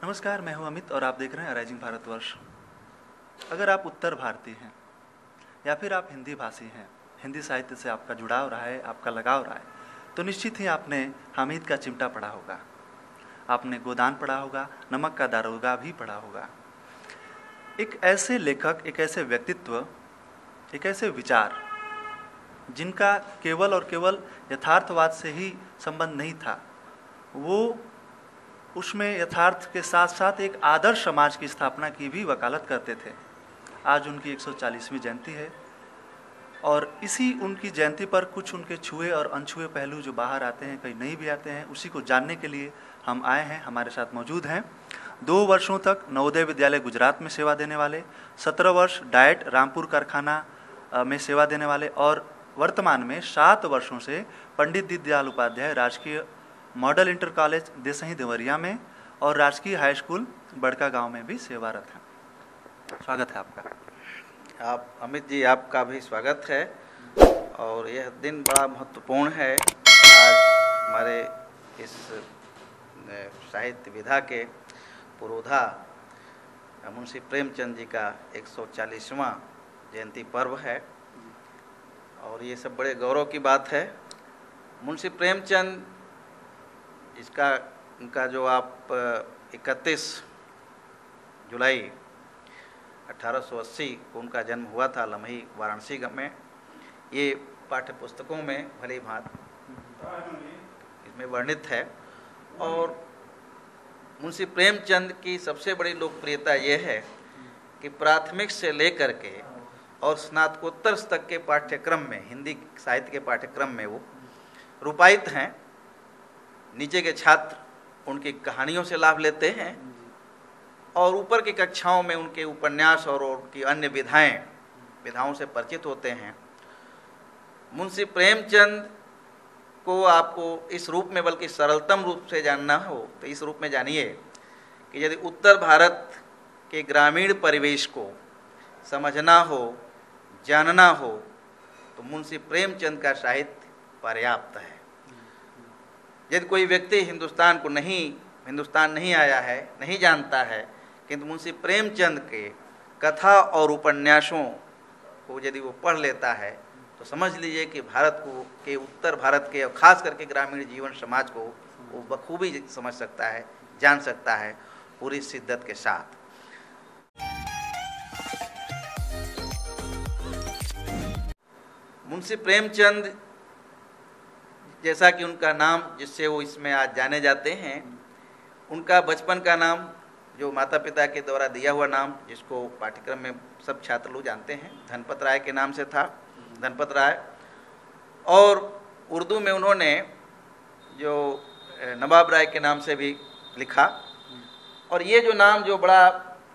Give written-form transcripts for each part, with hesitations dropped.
नमस्कार, मैं हूं अमित और आप देख रहे हैं राइजिंग भारतवर्ष। अगर आप उत्तर भारतीय हैं या फिर आप हिंदी भाषी हैं, हिंदी साहित्य से आपका जुड़ाव रहा है, आपका लगाव रहा है, तो निश्चित ही आपने हामिद का चिमटा पढ़ा होगा, आपने गोदान पढ़ा होगा, नमक का दारोगा भी पढ़ा होगा। एक ऐसे लेखक, एक ऐसे व्यक्तित्व, एक ऐसे विचार जिनका केवल और केवल यथार्थवाद से ही संबंध नहीं था, वो उसमें यथार्थ के साथ साथ एक आदर्श समाज की स्थापना की भी वकालत करते थे। आज उनकी 140वीं जयंती है और इसी उनकी जयंती पर कुछ उनके छुए और अनछुए पहलू जो बाहर आते हैं, कहीं नहीं भी आते हैं, उसी को जानने के लिए हम आए हैं। हमारे साथ मौजूद हैं 2 वर्षों तक नवोदय विद्यालय गुजरात में सेवा देने वाले, 17 वर्ष डाइट रामपुर कारखाना में सेवा देने वाले और वर्तमान में 7 वर्षों से पंडित दीनदयाल उपाध्याय राजकीय मॉडल इंटर कॉलेज देसही देवरिया में और राजकीय हाई स्कूल बड़का गांव में भी सेवारत हैं। स्वागत है आपका। आप अमित जी, आपका भी स्वागत है। और यह दिन बड़ा महत्वपूर्ण है। आज हमारे इस साहित्य विधा के पुरोधा मुंशी प्रेमचंद जी का 140वां जयंती पर्व है और ये सब बड़े गौरव की बात है। मुंशी प्रेमचंद उनका जो आप 31 जुलाई 1880 को उनका जन्म हुआ था लम्ही वाराणसी में। ये पाठ्य पुस्तकों में भली भांति इसमें वर्णित है। और मुंशी प्रेमचंद की सबसे बड़ी लोकप्रियता ये है कि प्राथमिक से लेकर के और स्नातकोत्तर तक के पाठ्यक्रम में, हिंदी साहित्य के पाठ्यक्रम में वो रूपायित हैं। नीचे के छात्र उनकी कहानियों से लाभ लेते हैं और ऊपर की कक्षाओं में उनके उपन्यास और उनकी अन्य विधाओं से परिचित होते हैं। मुंशी प्रेमचंद को आपको इस रूप में, बल्कि सरलतम रूप से जानना हो तो इस रूप में जानिए कि यदि उत्तर भारत के ग्रामीण परिवेश को समझना हो, जानना हो, तो मुंशी प्रेमचंद का साहित्य पर्याप्त है। यदि कोई व्यक्ति हिंदुस्तान नहीं आया है, नहीं जानता है, किंतु मुंशी प्रेमचंद के कथा और उपन्यासों को यदि वो पढ़ लेता है तो समझ लीजिए कि उत्तर भारत के और खास करके ग्रामीण जीवन समाज को वो बखूबी समझ सकता है, जान सकता है पूरी शिद्दत के साथ। मुंशी प्रेमचंद, जैसा कि उनका नाम जिससे वो इसमें आज जाने जाते हैं, उनका बचपन का नाम जो माता पिता के द्वारा दिया हुआ नाम, जिसको पाठ्यक्रम में सब छात्र लोग जानते हैं, धनपत राय के नाम से था, धनपत राय। और उर्दू में उन्होंने जो नवाब राय के नाम से भी लिखा। और ये जो नाम जो बड़ा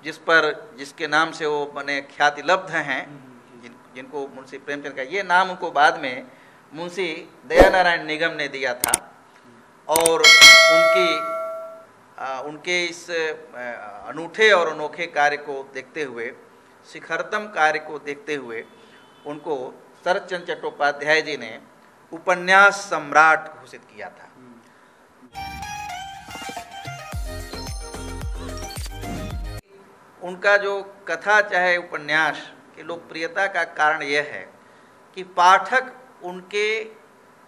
जिसके नाम से वो बने ख्याति लब्ध हैं, जिनको मुंशी प्रेमचंद का ये नाम उनको बाद में मुंशी दयानारायण निगम ने दिया था। और उनके इस अनूठे और अनोखे कार्य को देखते हुए, शिखरतम कार्य को देखते हुए, उनको शरतचंद्र चट्टोपाध्याय जी ने उपन्यास सम्राट घोषित किया था। उनका जो कथा चाहे उपन्यास की लोकप्रियता का कारण यह है कि पाठक उनके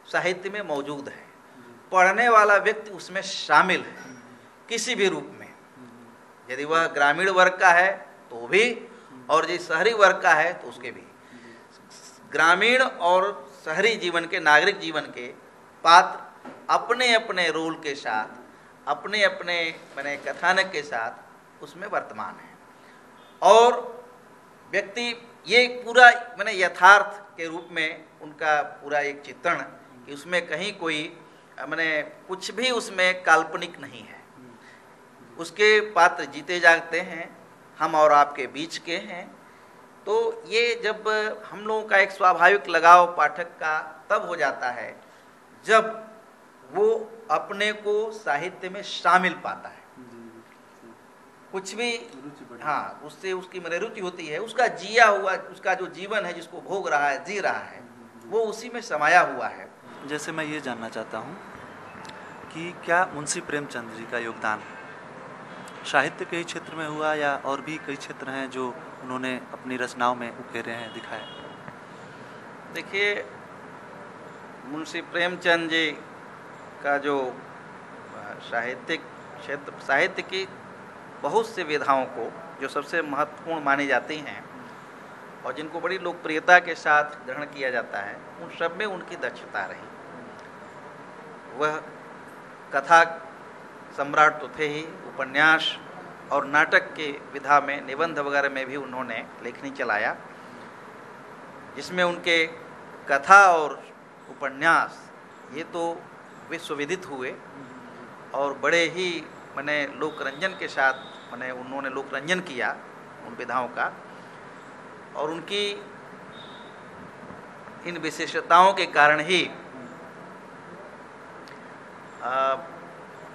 साहित्य में मौजूद है, पढ़ने वाला व्यक्ति उसमें शामिल है किसी भी रूप में। यदि वह ग्रामीण वर्ग का है तो भी, और यदि शहरी वर्ग का है तो उसके भी। ग्रामीण और शहरी जीवन के, नागरिक जीवन के पात्र अपने अपने रोल के साथ, अपने अपने माने कथानक के साथ उसमें वर्तमान है। और व्यक्ति ये पूरा माने यथार्थ के रूप में उनका पूरा एक चित्रण, कि उसमें कहीं कोई माने कुछ भी उसमें काल्पनिक नहीं है। उसके पात्र जीते जागते हैं, हम और आपके बीच के हैं। तो ये जब हम लोगों का एक स्वाभाविक लगाव पाठक का तब हो जाता है जब वो अपने को साहित्य में शामिल पाता है। कुछ भी, हाँ, उससे उसकी मन रुचि होती है, उसका जिया हुआ, उसका जो जीवन है, जिसको भोग रहा है, जी रहा है, वो उसी में समाया हुआ है। जैसे मैं ये जानना चाहता हूँ कि क्या मुंशी प्रेमचंद जी का योगदान साहित्य के ही क्षेत्र में हुआ या और भी कई क्षेत्र हैं जो उन्होंने अपनी रचनाओं में उकेरे हैं, दिखाए? देखिए, मुंशी प्रेमचंद जी का जो साहित्यिक क्षेत्र, साहित्य की बहुत से विधाओं को जो सबसे महत्वपूर्ण मानी जाती हैं और जिनको बड़ी लोकप्रियता के साथ ग्रहण किया जाता है, उन सब में उनकी दक्षता रही। वह कथा सम्राट तो थे ही, उपन्यास और नाटक के विधा में, निबंध वगैरह में भी उन्होंने लेखनी चलाया, जिसमें उनके कथा और उपन्यास ये तो विश्वविदित हुए और बड़े ही माने लोकरंजन के साथ माने उन्होंने लोकरंजन किया उन विधाओं का। और उनकी इन विशेषताओं के कारण ही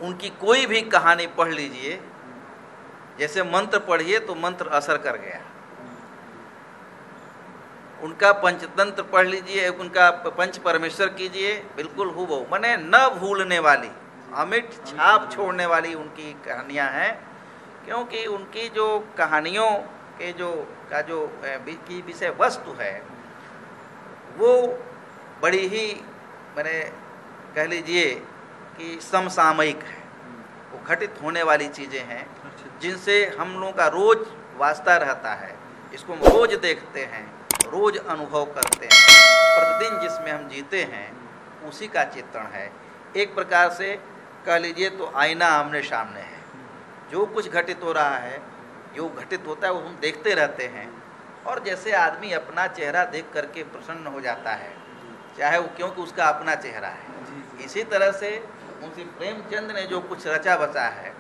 उनकी कोई भी कहानी पढ़ लीजिए, जैसे मंत्र पढ़िए तो मंत्र असर कर गया। उनका पंचतंत्र पढ़ लीजिए, उनका पंच परमेश्वर कीजिए, बिल्कुल हूबहू माने न भूलने वाली, अमिट छाप छोड़ने वाली उनकी कहानियां हैं। क्योंकि उनकी जो कहानियों के जो की विषय वस्तु है वो बड़ी ही माने कह लीजिए कि समसामयिक है। वो घटित होने वाली चीज़ें हैं जिनसे हम लोगों का रोज वास्ता रहता है, इसको हम रोज देखते हैं, रोज अनुभव करते हैं, प्रतिदिन जिसमें हम जीते हैं उसी का चित्रण है। एक प्रकार से कह लीजिए तो आईना आमने सामने है। जो कुछ घटित हो रहा है, जो घटित होता है वो हम देखते रहते हैं। और जैसे आदमी अपना चेहरा देख करके प्रसन्न हो जाता है, चाहे वो क्योंकि उसका अपना चेहरा है, इसी तरह से मुंशी प्रेमचंद ने जो कुछ रचा बचा है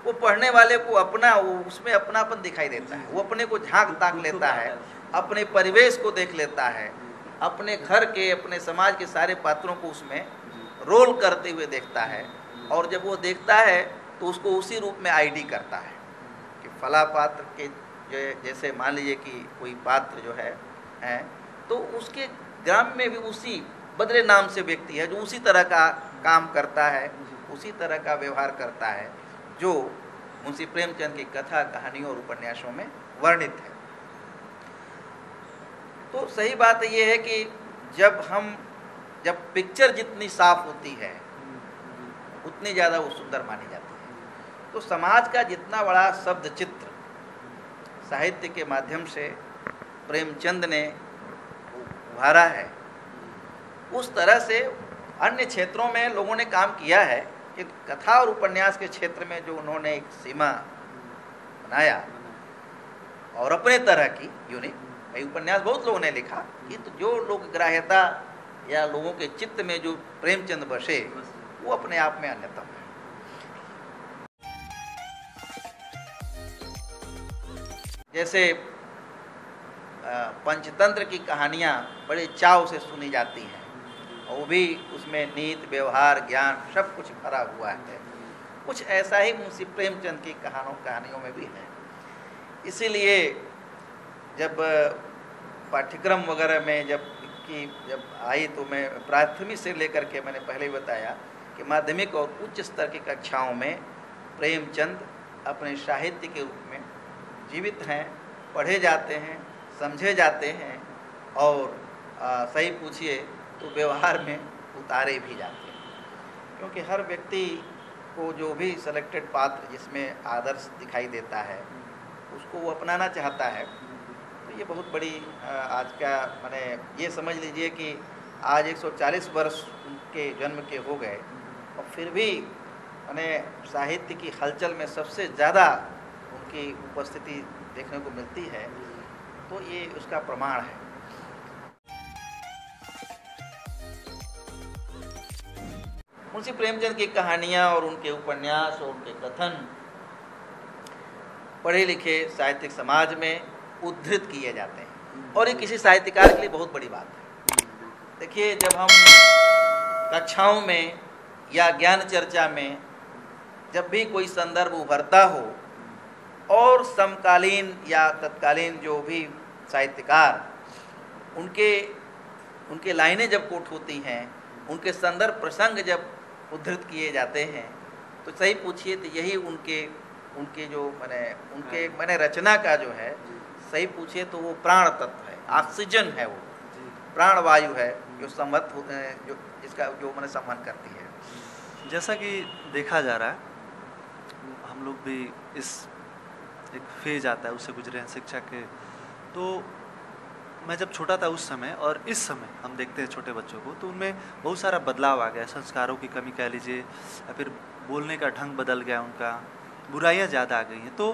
वो पढ़ने वाले को अपना, उसमें अपनापन दिखाई देता है। वो अपने को झांक ताक लेता है, अपने परिवेश को देख लेता है, अपने घर के, अपने समाज के सारे पात्रों को उसमें रोल करते हुए देखता है। और जब वो देखता है तो उसको उसी रूप में आईडी करता है कि फला पात्र के जैसे मान लीजिए कि कोई पात्र जो है तो उसके ग्राम में भी उसी बदले नाम से व्यक्ति है जो उसी तरह का काम करता है, उसी तरह का व्यवहार करता है जो मुंशी प्रेमचंद की कथा, कहानियों और उपन्यासों में वर्णित है। तो सही बात ये है कि जब पिक्चर जितनी साफ होती है उतनी ज़्यादा वो सुंदर मानी जाती है। तो समाज का जितना बड़ा शब्द चित्र साहित्य के माध्यम से प्रेमचंद ने उभारा है, उस तरह से अन्य क्षेत्रों में लोगों ने काम किया है कि कथा और उपन्यास के क्षेत्र में जो उन्होंने एक सीमा बनाया और अपने तरह की यूनिक, उपन्यास बहुत लोगों ने लिखा, कि तो जो लोक ग्राह्यता या लोगों के चित्त में जो प्रेमचंद बसे वो अपने आप में अन्यतम है। जैसे पंचतंत्र की कहानियाँ बड़े चाव से सुनी जाती हैं और वो भी उसमें नीति, व्यवहार, ज्ञान सब कुछ भरा हुआ है। कुछ ऐसा ही मुंशी प्रेमचंद की कहानियों में भी है। इसीलिए जब पाठ्यक्रम वगैरह में जब आई तो मैं प्राथमिक से लेकर के, मैंने पहले ही बताया कि माध्यमिक और उच्च स्तर की कक्षाओं में प्रेमचंद अपने साहित्य के रूप में जीवित हैं, पढ़े जाते हैं, समझे जाते हैं और सही पूछिए तो व्यवहार में उतारे भी जाते हैं। क्योंकि हर व्यक्ति को जो भी सेलेक्टेड पात्र जिसमें आदर्श दिखाई देता है उसको वो अपनाना चाहता है। तो ये बहुत बड़ी आज का माने ये समझ लीजिए कि आज 140 वर्ष उनके जन्म के हो गए और फिर भी माने साहित्य की हलचल में सबसे ज़्यादा उनकी उपस्थिति देखने को मिलती है, तो ये उसका प्रमाण है। मुंशी प्रेमचंद की कहानियाँ और उनके उपन्यास और उनके कथन पढ़े लिखे साहित्यिक समाज में उद्धृत किए जाते हैं और ये किसी साहित्यकार के लिए बहुत बड़ी बात है। देखिए, जब हम कक्षाओं में या ज्ञान चर्चा में जब भी कोई संदर्भ उभरता हो और समकालीन या तत्कालीन जो भी साहित्यकार उनके लाइनें जब कोट होती हैं, उनके संदर्भ प्रसंग जब उद्धृत किए जाते हैं, तो सही पूछिए तो यही उनके उनके जो मैंने रचना का जो है सही पूछे तो वो प्राण तत्व है, ऑक्सीजन है, वो प्राण वायु है जो संवत जो इसका जो मैंने संवहन करती है। जैसा कि देखा जा रहा है, हम लोग भी इस एक फेज आता है उससे गुजरे हैं शिक्षा के। तो मैं जब छोटा था उस समय और इस समय हम देखते हैं छोटे बच्चों को, तो उनमें बहुत सारा बदलाव आ गया। संस्कारों की कमी कह लीजिए, या फिर बोलने का ढंग बदल गया उनका, बुराइयां ज़्यादा आ गई हैं। तो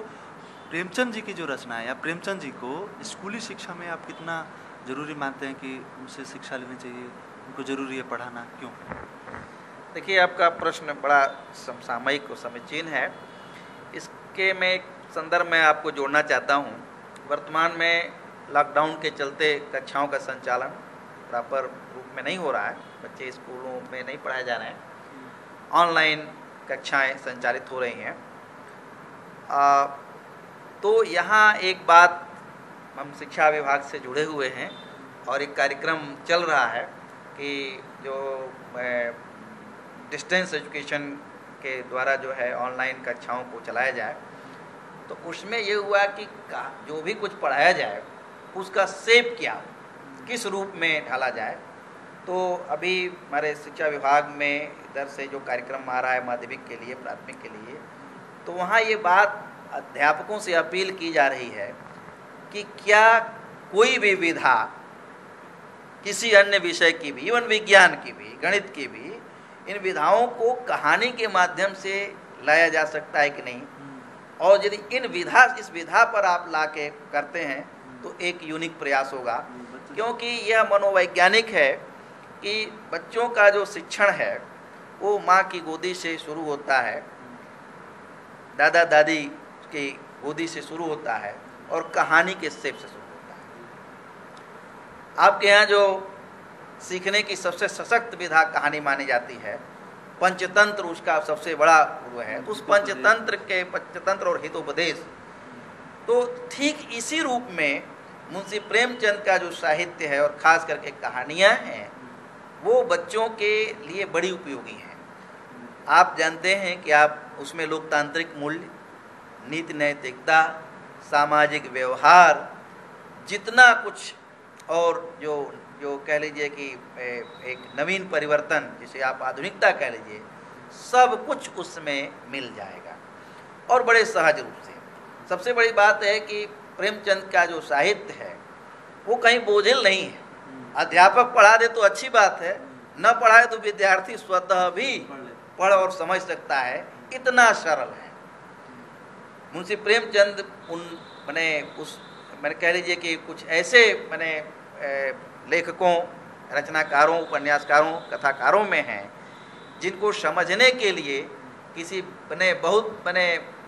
प्रेमचंद जी की जो रचना है, या प्रेमचंद जी को स्कूली शिक्षा में आप कितना ज़रूरी मानते हैं कि उनसे शिक्षा लेनी चाहिए, उनको ज़रूरी है पढ़ाना, क्यों? देखिए, आपका प्रश्न बड़ा समसामयिक और समीचीन है। इसके मैं एक संदर्भ में आपको जोड़ना चाहता हूँ। वर्तमान में लॉकडाउन के चलते कक्षाओं का संचालन प्रॉपर रूप में नहीं हो रहा है, बच्चे स्कूलों में नहीं पढ़ाए जा रहे हैं, ऑनलाइन कक्षाएं संचालित हो रही हैं। तो यहाँ एक बात, हम शिक्षा विभाग से जुड़े हुए हैं और एक कार्यक्रम चल रहा है कि जो डिस्टेंस एजुकेशन के द्वारा जो है ऑनलाइन कक्षाओं को चलाया जाए। तो उसमें ये हुआ कि जो भी कुछ पढ़ाया जाए उसका शेप क्या हो, किस रूप में ढाला जाए। तो अभी हमारे शिक्षा विभाग में इधर से जो कार्यक्रम आ रहा है माध्यमिक के लिए, प्राथमिक के लिए, तो वहाँ ये बात अध्यापकों से अपील की जा रही है कि क्या कोई भी विधा किसी अन्य विषय की भी, इवन विज्ञान की भी, गणित की भी, इन विधाओं को कहानी के माध्यम से लाया जा सकता है कि नहीं। और यदि इस विधा पर आप ला के करते हैं तो एक यूनिक प्रयास होगा, क्योंकि यह मनोवैज्ञानिक है कि बच्चों का जो शिक्षण है वो माँ की गोदी से शुरू होता है, दादा दादी की गोदी से शुरू होता है और कहानी के शेप से शुरू होता है। आपके यहाँ जो सीखने की सबसे सशक्त विधा कहानी मानी जाती है, पंचतंत्र उसका सबसे बड़ा वो है। उस पंचतंत्र और हितोपदेश, तो ठीक इसी रूप में मुंशी प्रेमचंद का जो साहित्य है और ख़ास करके कहानियाँ हैं, वो बच्चों के लिए बड़ी उपयोगी हैं। आप जानते हैं कि आप उसमें लोकतांत्रिक मूल्य, नीति नैतिकता, सामाजिक व्यवहार, जितना कुछ, और जो कह लीजिए कि एक नवीन परिवर्तन, जिसे आप आधुनिकता कह लीजिए, सब कुछ उसमें मिल जाएगा और बड़े सहज रूप से। सबसे बड़ी बात है कि प्रेमचंद का जो साहित्य है वो कहीं बोझिल नहीं है। अध्यापक पढ़ा दे तो अच्छी बात है, न पढ़ाए तो विद्यार्थी स्वतः भी पढ़ और समझ सकता है, इतना सरल है। मुंशी प्रेमचंद मैंने कह लीजिए कि कुछ ऐसे लेखकों, रचनाकारों, उपन्यासकारों, कथाकारों में हैं जिनको समझने के लिए किसी बहुत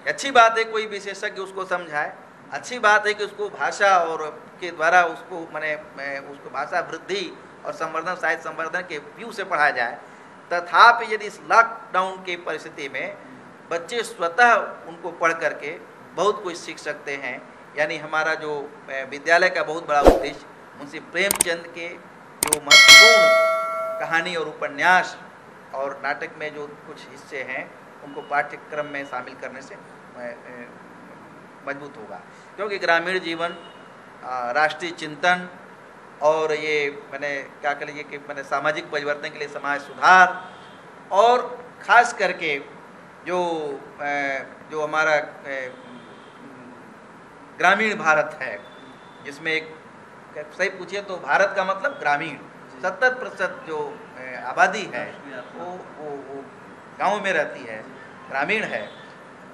अच्छी बात है कोई विशेषज्ञ उसको समझाए, अच्छी बात है कि उसको भाषा और के द्वारा उसको उसको भाषा वृद्धि और संवर्धन, साहित्य संवर्धन के व्यू से पढ़ाया जाए। तथापि यदि इस लॉकडाउन की परिस्थिति में बच्चे स्वतः उनको पढ़ करके बहुत कुछ सीख सकते हैं, यानी हमारा जो विद्यालय का बहुत बड़ा उद्देश्य मुंशी प्रेमचंद के जो महत्वपूर्ण कहानी और उपन्यास और नाटक में जो कुछ हिस्से हैं उनको पाठ्यक्रम में शामिल करने से मजबूत होगा। क्योंकि ग्रामीण जीवन, राष्ट्रीय चिंतन और ये क्या कह लीजिए कि सामाजिक परिवर्तन के लिए समाज सुधार, और ख़ास करके जो हमारा ग्रामीण भारत है, जिसमें एक सही पूछिए तो भारत का मतलब ग्रामीण, 70% जो आबादी है वो गाँव में रहती है, ग्रामीण है।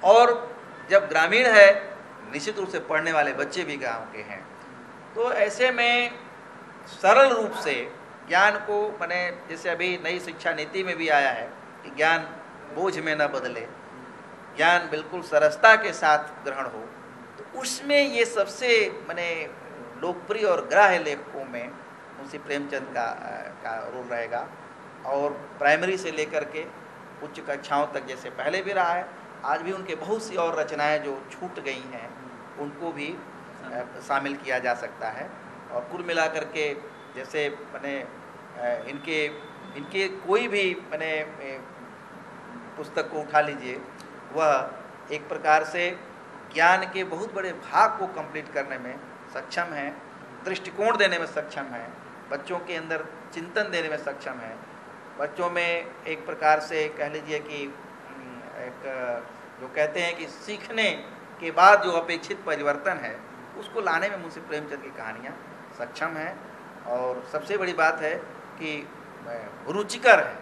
और जब ग्रामीण है, निश्चित रूप से पढ़ने वाले बच्चे भी गांव के हैं। तो ऐसे में सरल रूप से ज्ञान को जैसे अभी नई शिक्षा नीति में भी आया है कि ज्ञान बोझ में न बदले, ज्ञान बिल्कुल सरसता के साथ ग्रहण हो, तो उसमें ये सबसे लोकप्रिय और ग्राह्य लेखकों में मुंशी प्रेमचंद का रोल रहेगा। और प्राइमरी से लेकर के उच्च कक्षाओं तक जैसे पहले भी रहा है, आज भी उनके बहुत सी और रचनाएं जो छूट गई हैं उनको भी शामिल किया जा सकता है। और कुल मिलाकर के जैसे इनके कोई भी पुस्तक को उठा लीजिए, वह एक प्रकार से ज्ञान के बहुत बड़े भाग को कंप्लीट करने में सक्षम है, दृष्टिकोण देने में सक्षम है, बच्चों के अंदर चिंतन देने में सक्षम है, बच्चों में एक प्रकार से कह लीजिए कि एक जो कहते हैं कि सीखने के बाद जो अपेक्षित परिवर्तन है उसको लाने में मुंशी प्रेमचंद की कहानियाँ सक्षम हैं। और सबसे बड़ी बात है कि रुचिकर है,